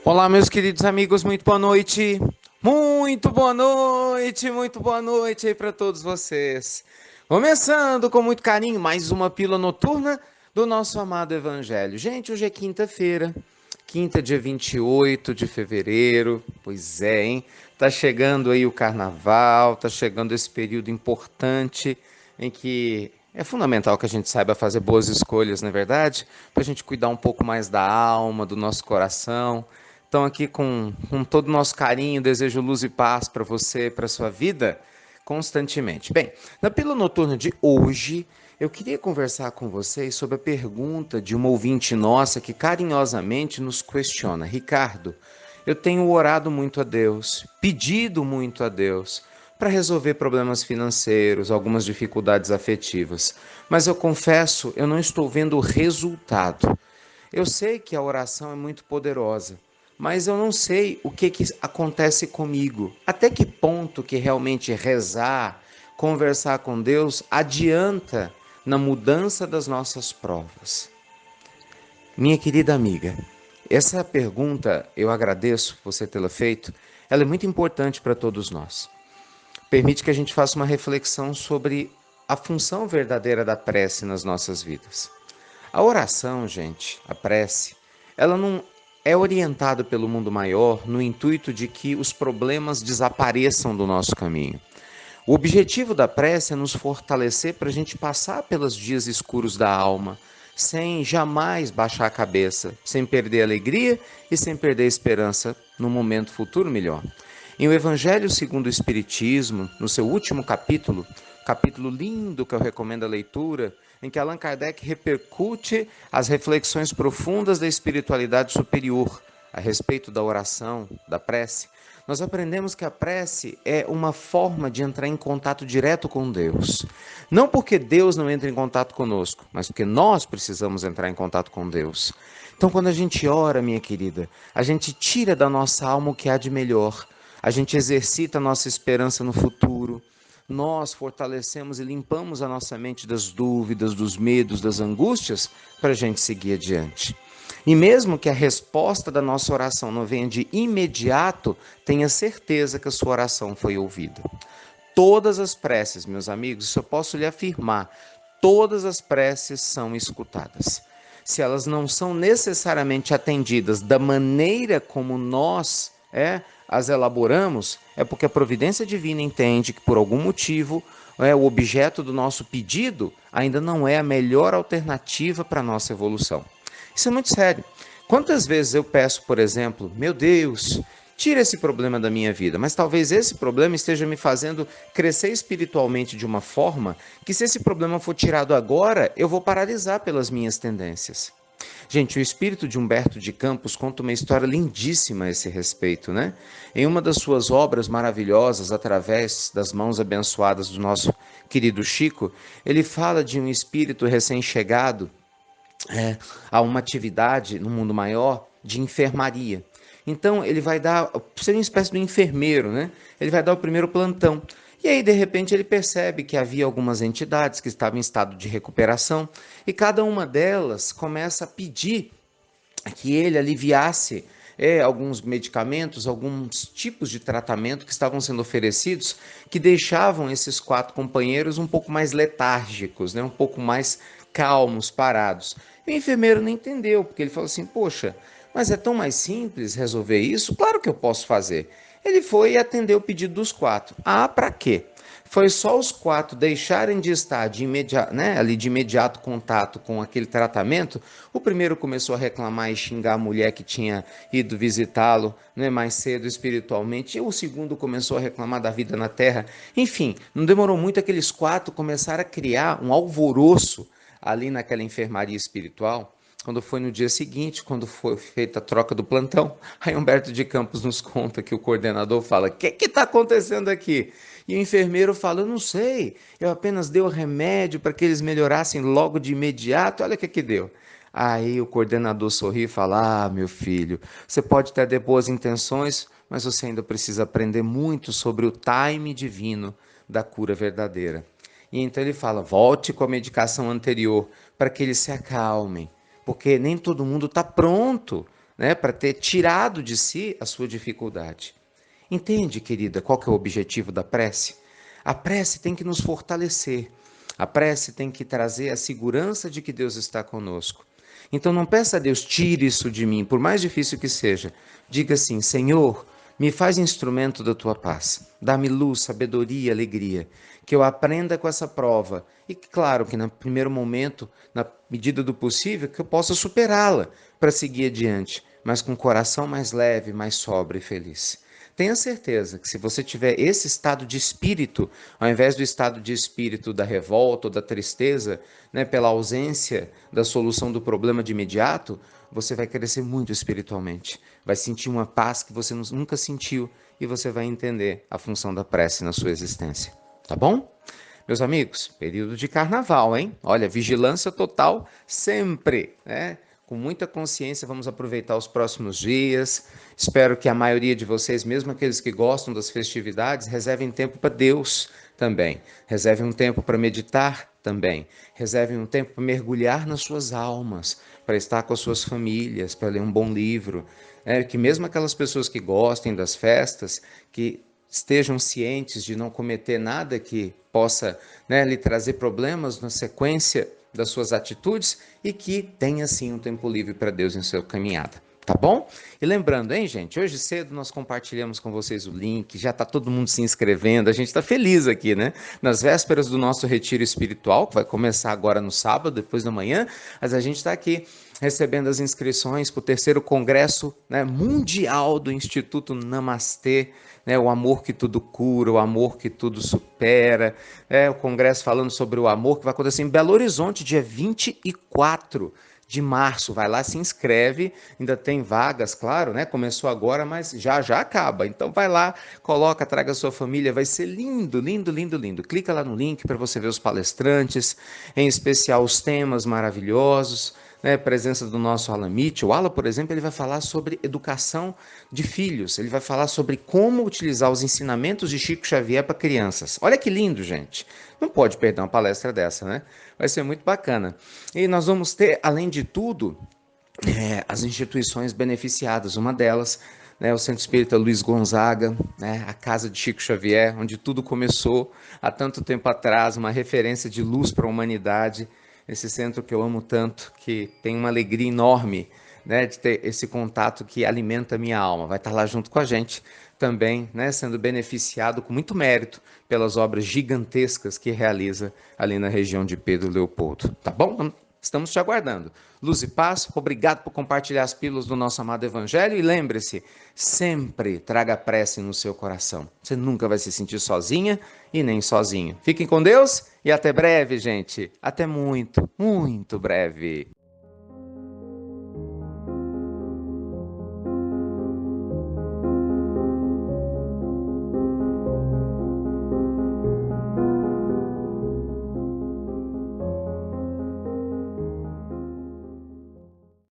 Olá, meus queridos amigos, muito boa noite. Muito boa noite, muito boa noite aí para todos vocês. Começando com muito carinho mais uma pílula noturna do nosso amado Evangelho. Gente, hoje é quinta-feira, quinta, dia 28 de fevereiro. Pois é, hein? Tá chegando aí o carnaval, tá chegando esse período importante em que é fundamental que a gente saiba fazer boas escolhas, não é verdade? Para a gente cuidar um pouco mais da alma, do nosso coração. Então, aqui com todo o nosso carinho, desejo luz e paz para você, para sua vida, constantemente. Bem, na pílula noturna de hoje, eu queria conversar com vocês sobre a pergunta de uma ouvinte nossa que carinhosamente nos questiona. Ricardo, eu tenho orado muito a Deus, pedido muito a Deus para resolver problemas financeiros, algumas dificuldades afetivas, mas eu confesso, eu não estou vendo o resultado. Eu sei que a oração é muito poderosa, mas eu não sei o que acontece comigo. Até que ponto que realmente rezar, conversar com Deus adianta na mudança das nossas provas. Minha querida amiga, essa pergunta eu agradeço você tê-la feito. Ela é muito importante para todos nós. Permite que a gente faça uma reflexão sobre a função verdadeira da prece nas nossas vidas. A oração, gente, a prece, ela não é orientada pelo mundo maior no intuito de que os problemas desapareçam do nosso caminho. O objetivo da prece é nos fortalecer para a gente passar pelos dias escuros da alma, sem jamais baixar a cabeça, sem perder a alegria e sem perder a esperança no momento futuro melhor. Em O Evangelho segundo o Espiritismo, no seu último capítulo, capítulo lindo que eu recomendo a leitura, em que Allan Kardec repercute as reflexões profundas da espiritualidade superior a respeito da oração, da prece, nós aprendemos que a prece é uma forma de entrar em contato direto com Deus. Não porque Deus não entra em contato conosco, mas porque nós precisamos entrar em contato com Deus. Então, quando a gente ora, minha querida, a gente tira da nossa alma o que há de melhor. A gente exercita a nossa esperança no futuro. Nós fortalecemos e limpamos a nossa mente das dúvidas, dos medos, das angústias, para a gente seguir adiante. E mesmo que a resposta da nossa oração não venha de imediato, tenha certeza que a sua oração foi ouvida. Todas as preces, meus amigos, isso eu posso lhe afirmar, todas as preces são escutadas. Se elas não são necessariamente atendidas da maneira como nós as elaboramos, é porque a providência divina entende que por algum motivo o objeto do nosso pedido ainda não é a melhor alternativa para a nossa evolução. Isso é muito sério. Quantas vezes eu peço, por exemplo, meu Deus, tira esse problema da minha vida, mas talvez esse problema esteja me fazendo crescer espiritualmente de uma forma que, se esse problema for tirado agora, eu vou paralisar pelas minhas tendências. Gente, o espírito de Humberto de Campos conta uma história lindíssima a esse respeito, né? Em uma das suas obras maravilhosas, através das mãos abençoadas do nosso querido Chico, ele fala de um espírito recém-chegado a uma atividade no mundo maior de enfermaria. Então ele vai dar, seria uma espécie de um enfermeiro, né? Ele vai dar o primeiro plantão. E aí, de repente, ele percebe que havia algumas entidades que estavam em estado de recuperação e cada uma delas começa a pedir que ele aliviasse alguns medicamentos, alguns tipos de tratamento que estavam sendo oferecidos, que deixavam esses quatro companheiros um pouco mais letárgicos, né? Um pouco mais calmos, parados. E o enfermeiro não entendeu, porque ele falou assim: poxa, mas é tão mais simples resolver isso? Claro que eu posso fazer. Ele foi e atendeu o pedido dos quatro. Ah, para quê? Foi só os quatro deixarem de estar ali de imediato contato com aquele tratamento. O primeiro começou a reclamar e xingar a mulher que tinha ido visitá-lo, mais cedo espiritualmente. E o segundo começou a reclamar da vida na terra. Enfim, não demorou muito, aqueles quatro começaram a criar um alvoroço ali naquela enfermaria espiritual. Quando foi no dia seguinte, quando foi feita a troca do plantão, aí Humberto de Campos nos conta que o coordenador fala: o que está acontecendo aqui? E o enfermeiro fala: eu não sei, eu apenas dei o remédio para que eles melhorassem logo de imediato, olha o que deu. Aí o coordenador sorri e fala: ah, meu filho, você pode ter boas intenções, mas você ainda precisa aprender muito sobre o time divino da cura verdadeira. E então ele fala: volte com a medicação anterior para que eles se acalmem, porque nem todo mundo está pronto, né, para ter tirado de si a sua dificuldade. Entende, querida, qual que é o objetivo da prece? A prece tem que nos fortalecer. A prece tem que trazer a segurança de que Deus está conosco. Então não peça a Deus, tire isso de mim, por mais difícil que seja. Diga assim, Senhor, me faz instrumento da tua paz. Dá-me luz, sabedoria, alegria. Que eu aprenda com essa prova. E claro que no primeiro momento, na medida do possível, que eu possa superá-la para seguir adiante, mas com o coração mais leve, mais sóbrio e feliz. Tenha certeza que se você tiver esse estado de espírito, ao invés do estado de espírito da revolta ou da tristeza, né, pela ausência da solução do problema de imediato, você vai crescer muito espiritualmente. Vai sentir uma paz que você nunca sentiu e você vai entender a função da prece na sua existência. Tá bom? Meus amigos, período de carnaval, hein? Olha, vigilância total sempre, né? Com muita consciência, vamos aproveitar os próximos dias. Espero que a maioria de vocês, mesmo aqueles que gostam das festividades, reservem tempo para Deus também. Reservem um tempo para meditar também. Reservem um tempo para mergulhar nas suas almas, para estar com as suas famílias, para ler um bom livro. Que mesmo aquelas pessoas que gostem das festas, que estejam cientes de não cometer nada que possa, né, lhe trazer problemas na sequência das suas atitudes e que tenha sim um tempo livre para Deus em sua caminhada. Tá bom? E lembrando, hein, gente, hoje cedo nós compartilhamos com vocês o link, já está todo mundo se inscrevendo, a gente está feliz aqui, né? Nas vésperas do nosso retiro espiritual, que vai começar agora no sábado, depois da manhã, mas a gente está aqui recebendo as inscrições para o terceiro congresso, né, mundial do Instituto Namastê, né, o amor que tudo cura, o amor que tudo supera, o congresso falando sobre o amor que vai acontecer em Belo Horizonte, dia 24 de março. Vai lá, se inscreve, ainda tem vagas, claro, né? Começou agora, mas já acaba. Então vai lá, coloca, traga a sua família, vai ser lindo, lindo, lindo, lindo. Clica lá no link para você ver os palestrantes, em especial os temas maravilhosos, né? Presença do nosso Alan Mitchell. O Alan, por exemplo, ele vai falar sobre educação de filhos, ele vai falar sobre como utilizar os ensinamentos de Chico Xavier para crianças. Olha que lindo, gente. Não pode perder uma palestra dessa, né? Vai ser muito bacana. E nós vamos ter, além de tudo, as instituições beneficiadas. Uma delas, né, o Centro Espírita Luiz Gonzaga, né, a casa de Chico Xavier, onde tudo começou há tanto tempo atrás, uma referência de luz para a humanidade. Esse centro que eu amo tanto, que tem uma alegria enorme, né, de ter esse contato que alimenta a minha alma. Vai estar lá junto com a gente também, né, sendo beneficiado com muito mérito pelas obras gigantescas que realiza ali na região de Pedro Leopoldo. Tá bom? Estamos te aguardando. Luz e paz, obrigado por compartilhar as pílulas do nosso amado Evangelho e lembre-se, sempre traga prece no seu coração. Você nunca vai se sentir sozinha e nem sozinho. Fiquem com Deus e até breve, gente. Até muito, muito breve.